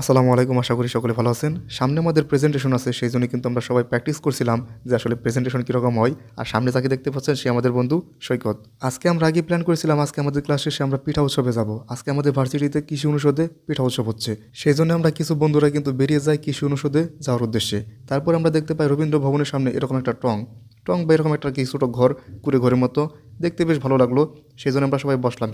আসসালামু আলাইকুম, আশা করি সকলে ভালো আছেন। সামনে আমাদের প্রেজেন্টেশন আছে, সেই জন্য কিন্তু আমরা সবাই প্র্যাকটিস করছিলাম যে আসলে প্রেজেন্টেশন কীরকম হয়। আর সামনে যাকে দেখতে পাচ্ছেন সে আমাদের বন্ধু সৈকত। আজকে আমরা আগে প্ল্যান করেছিলাম আজকে আমাদের ক্লাস শেষে আমরা পিঠা উৎসবে যাব। আজকে আমাদের ভার্সিটিতে কৃষি অনুষদে পিঠা উৎসব হচ্ছে, সেই জন্য আমরা কিছু বন্ধুরা কিন্তু বেরিয়ে যাই কৃষি অনুষদে যাওয়ার উদ্দেশ্যে। তারপর আমরা দেখতে পাই রবীন্দ্র ভবনের সামনে এরকম একটা টং বা এরকম একটা কি ছোটো ঘর, কুড়ে ঘরের মতো দেখতে বেশ ভালো লাগলো। সেই জন্য আমরা সবাই বসলাম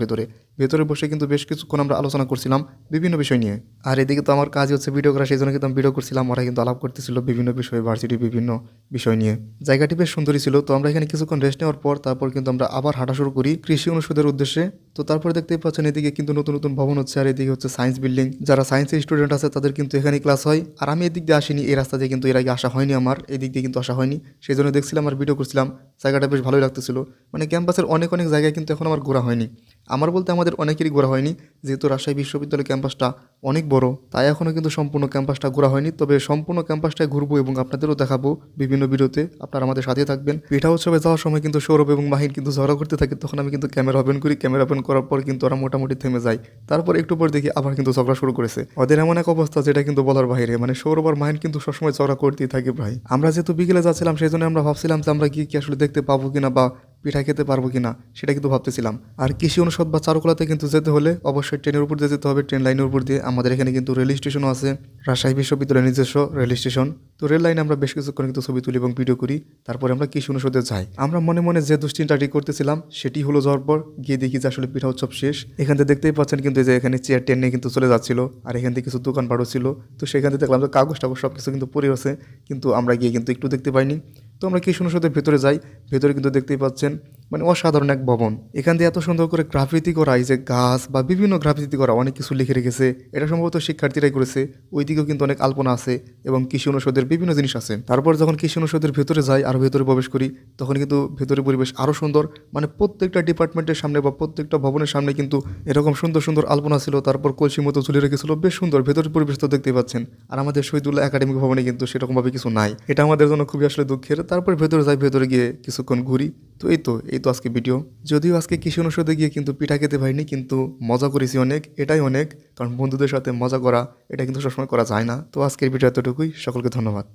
ভেতরে বসে কিন্তু বেশ কিছুক্ষণ আমরা আলোচনা করছিলাম বিভিন্ন বিষয় নিয়ে। আর এদিকে তো আমার কাজ হচ্ছে ভিডিও করা, সেই জন্য কিন্তু আমি ভিডিও করছিলাম, ওরা কিন্তু আলাপ করতেছিল বিভিন্ন বিষয়ে, ভার্সিটির বিভিন্ন বিষয় নিয়ে। জায়গাটি বেশ সুন্দরই ছিল। তো আমরা এখানে কিছুক্ষণ রেস্ট নেওয়ার পর তারপর কিন্তু আমরা আবার হাঁটা শুরু করি কৃষি অনুষদের উদ্দেশ্যে। তো তারপরে দেখতেই পাচ্ছেন এদিকে কিন্তু নতুন নতুন ভবন হচ্ছে, আর এদিকে হচ্ছে সায়েন্স বিল্ডিং। যারা সায়েন্সের স্টুডেন্ট আছে তাদের কিন্তু এখানে ক্লাস হয়। আর আমি এদিক দিয়ে আসিনি, এই রাস্তা দিয়ে কিন্তু এর আগে আসা হয়নি, আমার এদিক দিয়ে কিন্তু আসা হয়নি, সেই জন্য দেখছিলাম আর ভিডিও করছিলাম। জায়গাটা বেশ ভালোই লাগতেছিল। মানে ক্যাম্পাসের অনেক অনেক জায়গায় কিন্তু এখন আমার ঘোরা হয়নি। আমার বলতে আমাদের অনেকেরই ঘোরা হয়নি, যেহেতু রাজশাহী বিশ্ববিদ্যালয় ক্যাম্পাসটা অনেক বড়, তাই এখনও কিন্তু সম্পূর্ণ ক্যাম্পাসটা ঘোরা হয়নি। তবে সম্পূর্ণ ক্যাম্পাসটায় ঘুরবো এবং আপনাদেরও দেখাবো বিভিন্ন ভিডিওতে, আপনারা আমাদের সাথে থাকবেন। পিঠা উৎসবে যাওয়ার সময় কিন্তু সৌরভ এবং মাহিন কিন্তু ঝগড়া করতে থাকে, তখন আমি কিন্তু ক্যামেরা ওপেন করি। ক্যামেরা ওপেন করার পর কিন্তু ওরা মোটামুটি থেমে যায়। তারপর একটু পর দেখি আবার কিন্তু ঝগড়া শুরু করেছে। ওদের এমন এক অবস্থা যেটা কিন্তু বলার বাইরে। মানে সৌরভ আর মাহিন কিন্তু সবসময় ঝগড়া করতেই থাকে ভাই। আমরা যেহেতু বিকেলে যাচ্ছিলাম, সেই জন্য আমরা ভাবছিলাম যে আমরা কি আসলে দেখতে পাবো কিনা বা পিঠা খেতে পারবো কিনা সেটা কিন্তু ভাবতেছিলাম। আর কৃষি অনুষদ বা চারুকলাতে কিন্তু যেতে হলে অবশ্যই ট্রেনের উপর দিয়ে যেতে হবে, ট্রেন লাইনের উপর দিয়ে। আমাদের এখানে কিন্তু রেল স্টেশনও আছে, রাজশাহী বিশ্ববিদ্যালয়ের নিজস্ব রেল স্টেশন। তো রেল লাইনে আমরা বেশ কিছুক্ষণ কিন্তু ছবি তুলি এবং ভিডিও করি। তারপরে আমরা কৃষি অনুষদে যাই। আমরা মনে মনে যে দুশ্চিন্তাটি করতেছিলাম সেটি হলো যাওয়ার পর গিয়ে দেখি যে আসলে পিঠা উৎসব শেষ। এখান থেকে দেখতেই পাচ্ছেন কিন্তু যে এখানে চেয়ার টেন নিয়ে কিন্তু চলে যাচ্ছিল, আর এখান থেকে কিছু দোকানপাটও ছিল। তো সেখান থেকে দেখলাম যে কাগজ টাগজ সব কিছু কিন্তু পড়ে আছে, কিন্তু আমরা গিয়ে কিন্তু একটু দেখতে পাইনি। তো আমরা কৃষি অনুষদের ভেতরে যাই। ভেতরে কিন্তু দেখতেই পাচ্ছেন মানে অসাধারণ এক ভবন। এখান দিয়ে এত সুন্দর করে গ্রাফিতি করা, এই যে গাছ বা বিভিন্ন গ্রাফিতি করা অনেক কিছু লিখে রেখেছে। এটা সম্ভবত শিক্ষার্থীরাই করেছে। ওইদিকেও কিন্তু অনেক আলপনা আছে এবং কৃষি অনুষদের বিভিন্ন জিনিস আছে। তারপর যখন কৃষি অনুষদের ভেতরে যাই আর ভেতরে প্রবেশ করি, তখন কিন্তু ভেতরে পরিবেশ আরও সুন্দর। মানে প্রত্যেকটা ডিপার্টমেন্টের সামনে বা প্রত্যেকটা ভবনের সামনে কিন্তু এরকম সুন্দর সুন্দর আলপনা ছিল। তারপর কলসি মতো ঝুলে রেখেছিল, বেশ সুন্দর। ভেতরের পরিবেশ তো দেখতেই পাচ্ছেন। আর আমাদের শহীদুল্লাহ একাডেমিক ভবনে কিন্তু সেরকমভাবে কিছু নাই, এটা আমাদের জন্য খুবই আসলে দুঃখের। তারপর ভেতরে যাই, ভেতরে গিয়ে কিছুক্ষণ ঘুরি। তো এই তো আজকে ভিডিও। যদিও আজকে কৃষি অনুষদে গিয়ে কিন্তু পিঠা খেতে পারিনি, কিন্তু মজা করেছি অনেক, এটাই অনেক। কারণ বন্ধুদের সাথে মজা করা এটা কিন্তু সবসময় করা যায় না। তো আজকের ভিডিও এতটুকুই, সকলকে ধন্যবাদ।